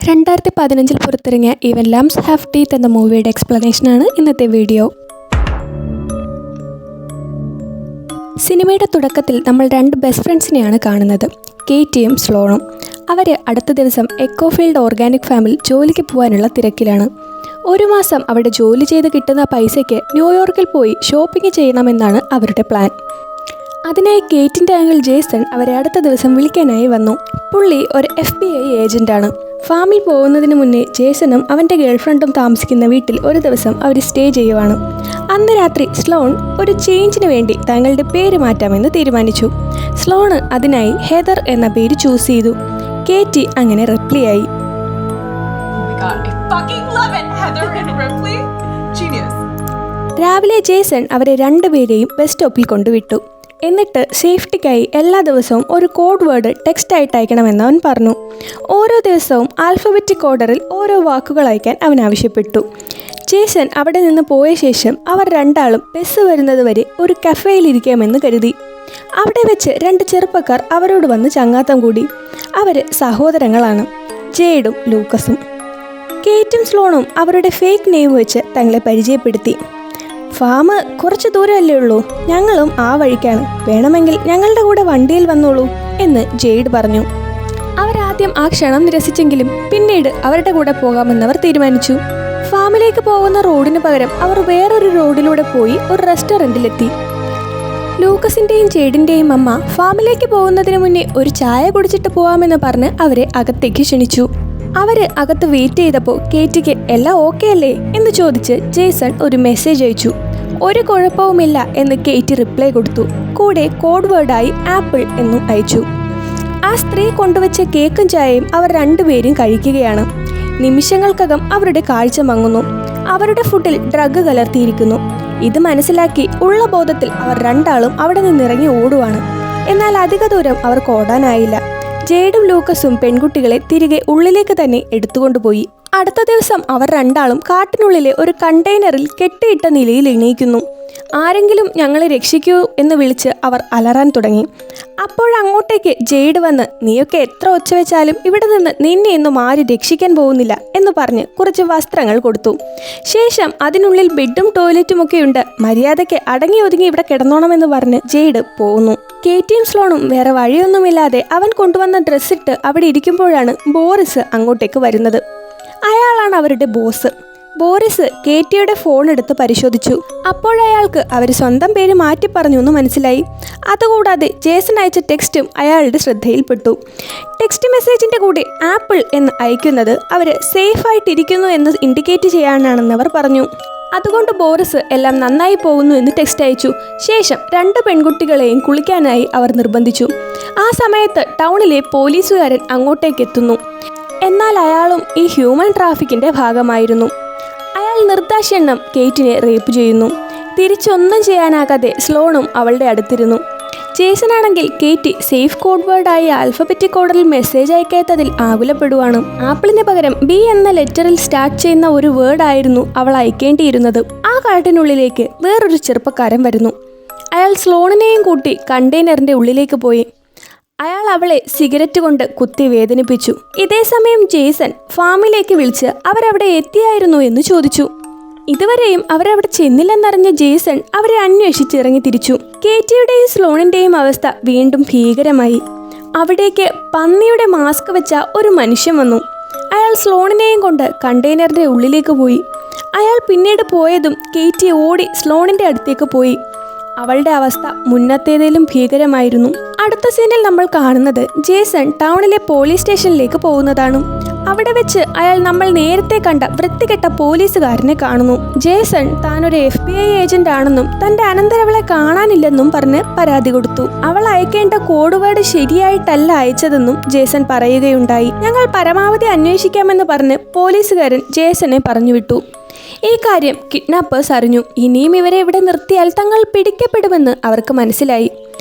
2015 പുറത്തിറങ്ങിയ even lumps have teeth എന്ന മൂവിയുടെ എക്സ്പ്ലനേഷനാണ് ഇന്നത്തെ വീഡിയോ. സിനിമയുടെ തുടക്കത്തിൽ നമ്മൾ രണ്ട് ബെസ്റ്റ് ഫ്രണ്ട്സിനെയാണ് കാണുന്നത്, കേറ്റിയും സ്ലോണും. അവർ അടുത്ത ദിവസം എക്കോഫീൽഡ് ഓർഗാനിക് ഫാമിൽ ജോലിക്ക് പോകാനുള്ള തിരക്കിലാണ്. ഒരു മാസം അവിടെ ജോലി ചെയ്ത് കിട്ടുന്ന പൈസയ്ക്ക് ന്യൂയോർക്കിൽ പോയി ഷോപ്പിംഗ് ചെയ്യണമെന്നാണ് അവരുടെ പ്ലാൻ. അതിനായി കേറ്റിൻ്റെ അങ്കിൾ ജേസൺ അവരെ അടുത്ത ദിവസം വിളിക്കാനായി വന്നു. പുള്ളി ഒരു FBI ഏജൻ്റാണ്. ഫാമിൽ പോകുന്നതിന് മുന്നേ ജേസണും അവൻ്റെ ഗേൾഫ്രണ്ടും താമസിക്കുന്ന വീട്ടിൽ ഒരു ദിവസം അവർ സ്റ്റേ ചെയ്യുവാണ്. അന്ന് രാത്രി സ്ലോൺ ഒരു ചേഞ്ചിന് വേണ്ടി തങ്ങളുടെ പേര് മാറ്റാമെന്ന് തീരുമാനിച്ചു. സ്ലോണ് അതിനായി ഹെദർ എന്ന പേര് ചൂസ് ചെയ്തു. കേറ്റി അങ്ങനെ റിപ്ലൈ ആയി. രാവിലെ ജേസൺ അവരെ രണ്ടുപേരെയും ബസ് സ്റ്റോപ്പിൽ കൊണ്ടുവിട്ടു. എന്നിട്ട് സേഫ്റ്റിക്കായി എല്ലാ ദിവസവും ഒരു കോഡ് വേർഡ് ടെക്സ്റ്റ് ആയിട്ട് അയക്കണമെന്ന് അവൻ പറഞ്ഞു. ഓരോ ദിവസവും ആൽഫബറ്റിക് ഓർഡറിൽ ഓരോ വാക്കുകൾ അയക്കാൻ അവൻ ആവശ്യപ്പെട്ടു. ജേസൺ അവിടെ നിന്ന് പോയ ശേഷം അവർ രണ്ടാളും ബസ് വരുന്നത് വരെ ഒരു കഫേയിൽ ഇരിക്കാമെന്ന് കരുതി. അവിടെ വെച്ച് രണ്ട് ചെറുപ്പക്കാർ അവരോട് വന്ന് ചങ്ങാത്തം കൂടി. അവർ സഹോദരങ്ങളാണ്, ജേഡും ലൂക്കസും. കേറ്റും സ്ലോണും അവരുടെ ഫേക്ക് നെയിം വെച്ച് തങ്ങളെ പരിചയപ്പെടുത്തി. ഫാം കുറച്ച് ദൂരമല്ലേ ഉള്ളൂ, ഞങ്ങളും ആ വഴിക്കാണ്, വേണമെങ്കിൽ ഞങ്ങളുടെ കൂടെ വണ്ടിയിൽ വന്നോളൂ എന്ന് ജെയ്ഡ് പറഞ്ഞു. അവരാദ്യം ആ ക്ഷണം നിരസിച്ചെങ്കിലും പിന്നീട് അവരുടെ കൂടെ പോകാമെന്നവർ തീരുമാനിച്ചു. ഫാമിലേക്ക് പോകുന്ന റോഡിന് പകരം അവർ വേറൊരു റോഡിലൂടെ പോയി ഒരു റെസ്റ്റോറൻറ്റിലെത്തി. ലൂക്കസിൻ്റെയും ജെയ്ഡിൻ്റെയും അമ്മ ഫാമിലേക്ക് പോകുന്നതിന് മുന്നേ ഒരു ചായ കുടിച്ചിട്ട് പോകാമെന്ന് പറഞ്ഞ് അവരെ അകത്തേക്ക് ക്ഷണിച്ചു. അവർ അകത്ത് വെയിറ്റ് ചെയ്തപ്പോൾ കേറ്റിക്ക് എല്ലാം ഓക്കെ അല്ലേ എന്ന് ചോദിച്ച് ജേസൺ ഒരു മെസ്സേജ് അയച്ചു. ഒരു കുഴപ്പവുമില്ല എന്ന് കേറ്റി റിപ്ലൈ കൊടുത്തു. കൂടെ കോഡ് വേർഡായി ആപ്പിൾ എന്നും അയച്ചു. ആ സ്ത്രീ കൊണ്ടുവച്ച കേക്കും ചായയും അവർ രണ്ടുപേരും കഴിക്കുകയാണ്. നിമിഷങ്ങൾക്കകം അവരുടെ കാഴ്ച മങ്ങുന്നു. അവരുടെ ഫുഡിൽ ഡ്രഗ് കലർത്തിയിരിക്കുന്നു. ഇത് മനസ്സിലാക്കി ഉള്ള ബോധത്തിൽ അവർ രണ്ടാളും അവിടെ നിന്നിറങ്ങി ഓടുവാണ്. എന്നാൽ അധിക ദൂരം അവർക്ക് ഓടാനായില്ല. ജേഡും ലൂക്കസും പെൺകുട്ടികളെ തിരികെ ഉള്ളിലേക്ക് തന്നെ എടുത്തുകൊണ്ടുപോയി. അടുത്ത ദിവസം അവർ രണ്ടാളും കാട്ടിനുള്ളിലെ ഒരു കണ്ടെയ്നറിൽ കെട്ടിയിട്ട നിലയിൽ എണീക്കുന്നു. ആരെങ്കിലും ഞങ്ങളെ രക്ഷിക്കൂ എന്ന് വിളിച്ച് അവർ അലറാൻ തുടങ്ങി. അപ്പോഴങ്ങോട്ടേക്ക് ജെയ്ഡ് വന്ന്, നീയൊക്കെ എത്ര ഒച്ച വെച്ചാലും ഇവിടെ നിന്ന് നിന്നെ ഒന്നും ആരും രക്ഷിക്കാൻ പോകുന്നില്ല എന്ന് പറഞ്ഞ് കുറച്ച് വസ്ത്രങ്ങൾ കൊടുത്തു. ശേഷം അതിനുള്ളിൽ ബെഡും ടോയ്ലറ്റും ഒക്കെ ഉണ്ട്, മര്യാദയ്ക്ക് അടങ്ങി ഒതുങ്ങി ഇവിടെ കിടന്നോണമെന്ന് പറഞ്ഞ് ജെയ്ഡ് പോകുന്നു. കേറ്റിയും സ്ലോണും വേറെ വഴിയൊന്നുമില്ലാതെ അവൻ കൊണ്ടുവന്ന ഡ്രസ്സിട്ട് അവിടെ ഇരിക്കുമ്പോഴാണ് ബോറിസ് അങ്ങോട്ടേക്ക് വരുന്നത്. അയാളാണ് അവരുടെ ബോസ്. ബോറിസ് കേറ്റിയുടെ ഫോൺ എടുത്ത് പരിശോധിച്ചു. അപ്പോഴയാൾക്ക് അവർ സ്വന്തം പേര് മാറ്റി പറഞ്ഞു എന്ന് മനസ്സിലായി. അതുകൂടാതെ ജേസൺ അയച്ച ടെക്സ്റ്റും അയാളുടെ ശ്രദ്ധയിൽപ്പെട്ടു. ടെക്സ്റ്റ് മെസ്സേജിൻ്റെ കൂടെ ആപ്പിൾ എന്ന് അയക്കുന്നത് അവർ സേഫായിട്ടിരിക്കുന്നു എന്ന് ഇൻഡിക്കേറ്റ് ചെയ്യാനാണെന്ന് അവർ പറഞ്ഞു. അതുകൊണ്ട് ബോറിസ് എല്ലാം നന്നായി പോകുന്നു എന്ന് ടെക്സ്റ്റ് അയച്ചു. ശേഷം രണ്ട് പെൺകുട്ടികളെയും കുളിക്കാനായി അവർ നിർബന്ധിച്ചു. ആ സമയത്ത് ടൗണിലെ പോലീസുകാരൻ അങ്ങോട്ടേക്ക് എത്തുന്നു. എന്നാൽ അയാളും ഈ ഹ്യൂമൻ ട്രാഫിക്കിൻ്റെ ഭാഗമായിരുന്നു. അയാൾ നിർദ്ദാക്ഷിണ്യം കേറ്റിനെ റേപ്പ് ചെയ്യുന്നു. തിരിച്ചൊന്നും ചെയ്യാനാകാതെ സ്ലോണും അവളുടെ അടുത്തിരുന്നു. ജേസനാണെങ്കിൽ കേറ്റി സേഫ് കോഡ് വേർഡായി ആൽഫബറ്റിക് ഓർഡറിൽ മെസ്സേജ് അയക്കാത്തതിൽ ആകുലപ്പെടുവാണ്. ആപ്പിളിന് പകരം B എന്ന ലെറ്ററിൽ സ്റ്റാർട്ട് ചെയ്യുന്ന ഒരു വേർഡ് ആയിരുന്നു അവൾ അയക്കേണ്ടിയിരുന്നത്. ആ കാട്ടിനുള്ളിലേക്ക് വേറൊരു ചെറുപ്പക്കാരൻ വരുന്നു. അയാൾ സ്ലോണിനെയും കൂട്ടി കണ്ടെയ്നറിൻ്റെ ഉള്ളിലേക്ക് പോയി. അയാൾ അവളെ സിഗരറ്റ് കൊണ്ട് കുത്തി വേദനിപ്പിച്ചു. ഇതേസമയം ജേസൺ ഫാമിലേക്ക് വിളിച്ച് അവരവിടെ എത്തിയായിരുന്നു എന്ന് ചോദിച്ചു. ഇതുവരെയും അവരവിടെ ചെന്നില്ലെന്നറിഞ്ഞ ജേസൺ അവരെ അന്വേഷിച്ചിറങ്ങി തിരിച്ചു. കേറ്റിയുടെയും സ്ലോണിൻ്റെയും അവസ്ഥ വീണ്ടും ഭീകരമായി. അവിടേക്ക് പന്നിയുടെ മാസ്ക് വെച്ച ഒരു മനുഷ്യൻ വന്നു. അയാൾ സ്ലോണിനെയും കൊണ്ട് കണ്ടെയ്നറിൻ്റെ ഉള്ളിലേക്ക് പോയി. അയാൾ പിന്നീട് പോയതും കേറ്റി ഓടി സ്ലോണിൻ്റെ അടുത്തേക്ക് പോയി. അവളുടെ അവസ്ഥ മുന്നത്തേതിലും ഭീകരമായിരുന്നു. അടുത്ത സീനിൽ നമ്മൾ കാണുന്നത് ജേസൺ ടൗണിലെ പോലീസ് സ്റ്റേഷനിലേക്ക് പോകുന്നതാണ്. അവിടെ വെച്ച് അയാൾ നമ്മൾ നേരത്തെ കണ്ട വൃത്തികെട്ട പോലീസുകാരനെ കാണുന്നു. ജേസൺ താനൊരു FBI ഏജന്റ് ആണെന്നും തൻ്റെ അനന്തരവളെ കാണാനില്ലെന്നും പറഞ്ഞ് പരാതി കൊടുത്തു. അവൾ അയക്കേണ്ട കോഡ് വേർഡ് ശരിയായിട്ടല്ല അയച്ചതെന്നും ജേസൺ പറയുകയുണ്ടായി. ഞങ്ങൾ പരമാവധി അന്വേഷിക്കാമെന്ന് പറഞ്ഞ് പോലീസുകാരൻ ജേസനെ പറഞ്ഞുവിട്ടു. ഈ കാര്യം കിഡ്നാപ്പേഴ്സ് അറിഞ്ഞു. ഇനിയും ഇവരെ ഇവിടെ നിർത്തിയാൽ തങ്ങൾ പിടിക്കപ്പെടുമെന്ന് അവർക്ക് മനസ്സിലായി.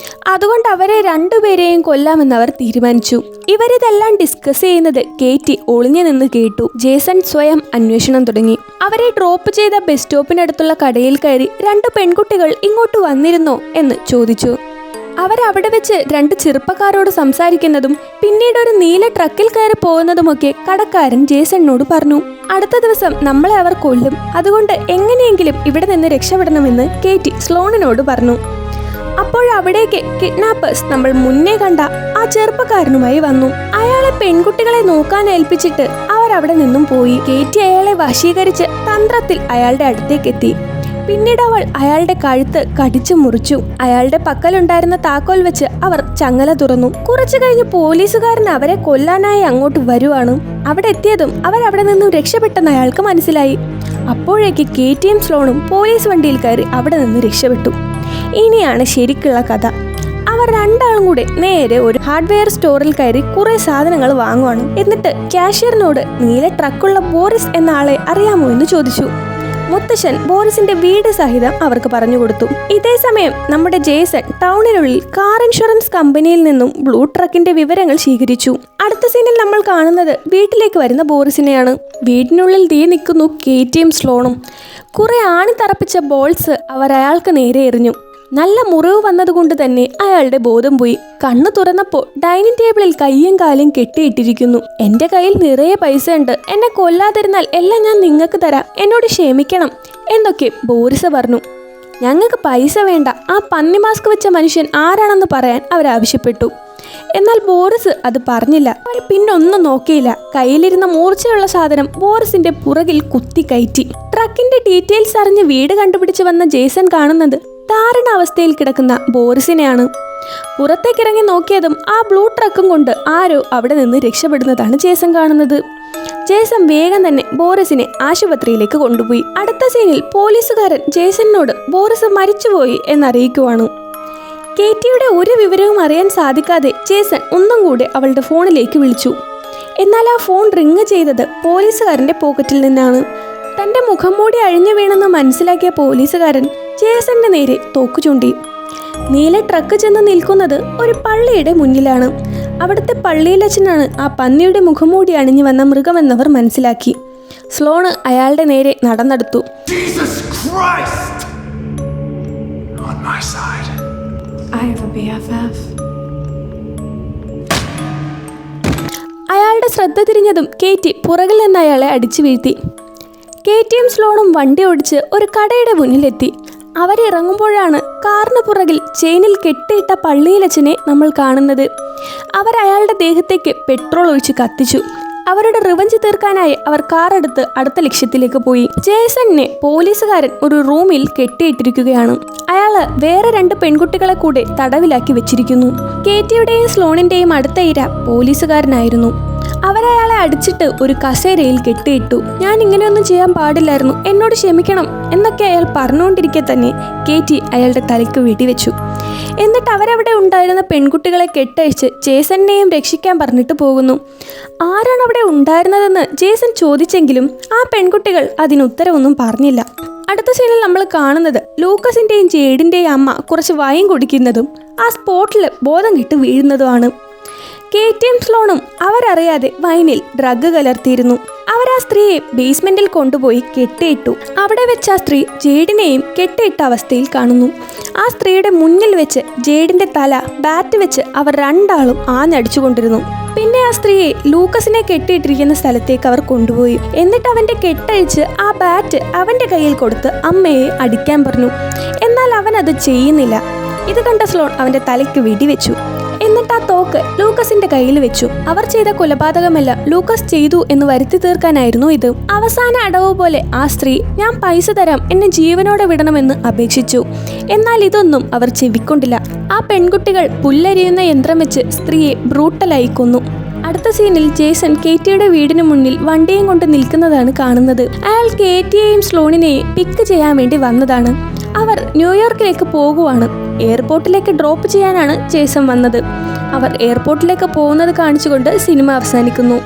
അതുകൊണ്ട് അവരെ രണ്ടുപേരെയും കൊല്ലാമെന്ന് അവർ തീരുമാനിച്ചു. ഇവരിതെല്ലാം ഡിസ്കസ് ചെയ്യുന്നത് കേറ്റി ഒളിഞ്ഞു നിന്ന് കേട്ടു. ജേസൺ സ്വയം അന്വേഷണം തുടങ്ങി. അവരെ ഡ്രോപ്പ് ചെയ്ത ബസ് സ്റ്റോപ്പിനടുത്തുള്ള കടയിൽ കയറി രണ്ട് പെൺകുട്ടികൾ ഇങ്ങോട്ട് വന്നിരുന്നോ എന്ന് ചോദിച്ചു. അവരവിടെ വെച്ച് രണ്ട് ചെറുപ്പക്കാരോട് സംസാരിക്കുന്നതും പിന്നീട് ഒരു നീല ട്രക്കിൽ കയറി പോകുന്നതുമൊക്കെ കടക്കാരൻ ജേസണിനോട് പറഞ്ഞു. അടുത്ത ദിവസം നമ്മളെ അവർ കൊല്ലും, അതുകൊണ്ട് എങ്ങനെയെങ്കിലും ഇവിടെ നിന്ന് രക്ഷപ്പെടണമെന്ന് കേറ്റി സ്ലോണിനോട് പറഞ്ഞു. അപ്പോഴവിടേക്ക് കിഡ്നാപ്പേഴ്സ് നമ്മൾ മുന്നേ കണ്ട ആ ചെറുപ്പക്കാരനുമായി വന്നു. അയാളെ പെൺകുട്ടികളെ നോക്കാൻ ഏൽപ്പിച്ചിട്ട് അവരവിടെ നിന്നും പോയി. കേറ്റി അയാളെ വശീകരിച്ച് തന്ത്രത്തിൽ അയാളുടെ അടുത്തേക്കെത്തി. പിന്നീട് അവൾ അയാളുടെ കഴുത്ത് കടിച്ചു മുറിച്ചു. അയാളുടെ പക്കലുണ്ടായിരുന്ന താക്കോൽ വെച്ച് അവർ ചങ്ങല തുറന്നു. കുറച്ചു കഴിഞ്ഞ് പോലീസുകാരൻ അവരെ കൊല്ലാനായി അങ്ങോട്ട് വരുവാണ്. അവിടെ എത്തിയതും അവരവിടെ നിന്നും രക്ഷപ്പെട്ടെന്ന് അയാൾക്ക് മനസ്സിലായി. അപ്പോഴേക്ക് കേറ്റിയും സ്ലോണും പോലീസ് വണ്ടിയിൽ കയറി അവിടെ നിന്ന് രക്ഷപ്പെട്ടു. ഇനിയാണ് ശരിക്കുള്ള കഥ. അവർ രണ്ടാളും കൂടെ നേരെ ഒരു ഹാർഡ്വെയർ സ്റ്റോറിൽ കയറി കുറെ സാധനങ്ങൾ വാങ്ങുവാണ്. എന്നിട്ട് ക്യാഷ്യറിനോട് നീല ട്രക്കുള്ള ബോറിസ് എന്ന ആളെ അറിയാമോ എന്ന് ചോദിച്ചു. മുത്തശ്ശൻ ബോറിസിന്റെ വീട് സഹിതം അവർക്ക് പറഞ്ഞു കൊടുത്തു. ഇതേ സമയം നമ്മുടെ ജേസൺ ടൗണിനുള്ളിൽ കാർ ഇൻഷുറൻസ് കമ്പനിയിൽ നിന്നും ബ്ലൂ ട്രക്കിന്റെ വിവരങ്ങൾ ശേഖരിച്ചു. അടുത്ത സീനിൽ നമ്മൾ കാണുന്നത് വീട്ടിലേക്ക് വരുന്ന ബോറിസിനെയാണ്. വീടിനുള്ളിൽ തീ നിൽക്കുന്നു കേറ്റിയും സ്ലോണും. കുറെ ആണി തറപ്പിച്ച ബോൾസ് അവർ അയാൾക്ക് നേരെ എറിഞ്ഞു. നല്ല മുറിവ് വന്നതുകൊണ്ട് തന്നെ അയാളുടെ ബോധം പോയി. കണ്ണു തുറന്നപ്പോൾ ഡൈനിങ് ടേബിളിൽ കയ്യും കാലും കെട്ടിയിട്ടിരിക്കുന്നു. എന്റെ കയ്യിൽ നിറയെ പൈസ ഉണ്ട്, എന്നെ കൊല്ലാതിരുന്നാൽ എല്ലാം ഞാൻ നിങ്ങൾക്ക് തരാം, എന്നോട് ക്ഷമിക്കണം എന്നൊക്കെ ബോറിസ് പറഞ്ഞു. ഞങ്ങൾക്ക് പൈസ വേണ്ട, ആ പന്നി മാസ്ക് വെച്ച മനുഷ്യൻ ആരാണെന്ന് പറയാൻ അവരാവശ്യപ്പെട്ടു. എന്നാൽ ബോറിസ് അത് പറഞ്ഞില്ല. അവർ പിന്നൊന്നും നോക്കിയില്ല. കയ്യിലിരുന്ന മൂർച്ചയുള്ള സാധനം ബോറിസിന്റെ പുറകിൽ കുത്തി കയറ്റി. ട്രക്കിന്റെ ഡീറ്റെയിൽസ് അറിഞ്ഞ് വീട് കണ്ടുപിടിച്ച് വന്ന ജേസൺ കാണുന്നത് ദാരുണ അവസ്ഥയിൽ കിടക്കുന്ന ബോറിസിനെയാണ്. പുറത്തേക്കിറങ്ങി നോക്കിയതും ആ ബ്ലൂ ട്രക്കും കൊണ്ട് ആരോ അവിടെ നിന്ന് രക്ഷപ്പെടുന്നതാണ് ജേസൺ കാണുന്നത്. ജേസൺ വേഗം തന്നെ ബോറിസിനെ ആശുപത്രിയിലേക്ക് കൊണ്ടുപോയി. അടുത്ത സീനിൽ പോലീസുകാരൻ ജേസണിനോട് ബോറിസ് മരിച്ചുപോയി എന്നറിയിക്കുവാണ്. കേറ്റിയുടെ ഒരു വിവരവും അറിയാൻ സാധിക്കാതെ ജേസൺ ഒന്നും കൂടെ അവളുടെ ഫോണിലേക്ക് വിളിച്ചു. എന്നാൽ ആ ഫോൺ റിങ് ചെയ്തത് പോലീസുകാരന്റെ പോക്കറ്റിൽ നിന്നാണ്. തന്റെ മുഖം മൂടി അഴിഞ്ഞു വീണെന്ന് മനസ്സിലാക്കിയ പോലീസുകാരൻ ജേസന്റെ നേരെ തോക്കു ചൂണ്ടി. നീല ട്രക്ക് ചെന്ന് നിൽക്കുന്നത് ഒരു പള്ളിയുടെ മുന്നിലാണ്. അവിടുത്തെ പള്ളിയിലച്ഛനാണ് ആ പന്നിയുടെ മുഖംമൂടി അണിഞ്ഞു വന്ന മൃഗമെന്നവർ മനസ്സിലാക്കി. സ്ലോണ് അയാളുടെ നേരെ നടന്നെടുത്തു. അയാളുടെ ശ്രദ്ധ തിരിഞ്ഞതും കേറ്റി പുറകിൽ നിന്ന് അയാളെ അടിച്ചു വീഴ്ത്തി. കേറ്റിയും സ്ലോണും വണ്ടി ഓടിച്ച് ഒരു കടയുടെ മുന്നിലെത്തി. അവരിറങ്ങുമ്പോഴാണ് കാറിന് പുറകിൽ ചെയിനിൽ കെട്ടിയിട്ട പള്ളിയിലച്ഛനെ നമ്മൾ കാണുന്നത്. അവരയാളുടെ ദേഹത്തേക്ക് പെട്രോൾ ഒഴിച്ച് കത്തിച്ചു. അവരുടെ റിവഞ്ച് തീർക്കാനായി അവർ കാറെടുത്ത് അടുത്ത ലക്ഷ്യത്തിലേക്ക് പോയി. ജേസണിനെ പോലീസുകാരൻ ഒരു റൂമിൽ കെട്ടിയിട്ടിരിക്കുകയാണ്. അയാള് വേറെ രണ്ട് പെൺകുട്ടികളെ കൂടെ തടവിലാക്കി വെച്ചിരിക്കുന്നു. കേറ്റിയുടെയും സ്ലോണിന്റെയും അടുത്ത ഇര പോലീസുകാരനായിരുന്നു. അവരയാളെ അടിച്ചിട്ട് ഒരു കസേരയിൽ കെട്ടിയിട്ടു. ഞാൻ ഇങ്ങനെയൊന്നും ചെയ്യാൻ പാടില്ലായിരുന്നു, എന്നോട് ക്ഷമിക്കണം എന്നൊക്കെ അയാൾ പറഞ്ഞുകൊണ്ടിരിക്കെ തന്നെ കേറ്റി അയാളുടെ തലയ്ക്ക് വെടിവെച്ചു. എന്നിട്ട് അവരവിടെ ഉണ്ടായിരുന്ന പെൺകുട്ടികളെ കെട്ടഴിച്ച് ജേസണിനെയും രക്ഷിക്കാൻ പറഞ്ഞിട്ട് പോകുന്നു. ആരാണ് അവിടെ ഉണ്ടായിരുന്നതെന്ന് ജേസൺ ചോദിച്ചെങ്കിലും ആ പെൺകുട്ടികൾ അതിനുത്തരവൊന്നും പറഞ്ഞില്ല. അടുത്ത സീനിൽ നമ്മൾ കാണുന്നത് ലൂക്കസിന്റെയും ജേഡിന്റെയും അമ്മ കുറച്ച് വൈൻ കുടിക്കുന്നതും ആ സ്പോട്ടിൽ ബോധം കെട്ട് വീഴുന്നതുമാണ്. കേറ്റിയും സ്ലോണും അവരറിയാതെ വൈനിൽ ഡ്രഗ് കലർത്തിയിരുന്നു. അവർ ആ സ്ത്രീയെ ബേസ്മെന്റിൽ കൊണ്ടുപോയി കെട്ടിയിട്ടു. അവിടെ വെച്ച് ആ സ്ത്രീ ജേഡിനെയും കെട്ടിയിട്ട അവസ്ഥയിൽ കാണുന്നു. ആ സ്ത്രീയുടെ മുന്നിൽ വെച്ച് ജേഡിന്റെ തല ബാറ്റ് വെച്ച് അവർ രണ്ടാളും ആഞ്ഞടിച്ചുകൊണ്ടിരുന്നു. പിന്നെ ആ സ്ത്രീയെ ലൂക്കസിനെ കെട്ടിയിട്ടിരിക്കുന്ന സ്ഥലത്തേക്ക് അവർ കൊണ്ടുപോയി. എന്നിട്ട് അവന്റെ കെട്ടഴിച്ച് ആ ബാറ്റ് അവന്റെ കയ്യിൽ കൊടുത്ത് അമ്മയെ അടിക്കാൻ പറഞ്ഞു. എന്നാൽ അവൻ അത് ചെയ്യുന്നില്ല. ഇത് കണ്ട സ്ലോൺ അവന്റെ തലയ്ക്ക് വെടിവെച്ചു. എന്നിട്ട് ആ തോക്ക് ലൂക്കസിന്റെ കയ്യിൽ വെച്ചു. അവർ ചെയ്ത കൊലപാതകമല്ല ലൂക്കസ് ചെയ്തു എന്ന് വരുത്തി തീർക്കാനായിരുന്നു ഇത്. അവസാന അടവ് പോലെ ആ സ്ത്രീ ഞാൻ പൈസ തരാം, എന്നെ ജീവനോടെ വിടണമെന്ന് അപേക്ഷിച്ചു. എന്നാൽ ഇതൊന്നും അവർ ചെവിക്കൊണ്ടില്ല. ആ പെൺകുട്ടികൾ പുല്ലരിയുന്ന യന്ത്രം വെച്ച് സ്ത്രീയെ ബ്രൂട്ടലായി കൊന്നു. അടുത്ത സീനിൽ ജേസൺ കേറ്റിയുടെ വീടിന് മുന്നിൽ വണ്ടിയും കൊണ്ട് നിൽക്കുന്നതാണ് കാണുന്നത്. അയാൾ കേറ്റിയെയും സ്ലോണിനെയും പിക്ക് ചെയ്യാൻ വേണ്ടി വന്നതാണ്. അവർ ന്യൂയോർക്കിലേക്ക് പോകുവാണ്. എയർപോർട്ടിലേക്ക് ഡ്രോപ്പ് ചെയ്യാനാണ് ജേസൺ വന്നത്. അവർ എയർപോർട്ടിലേക്ക് പോകുന്നത് കാണിച്ചുകൊണ്ട് സിനിമ അവസാനിക്കുന്നു.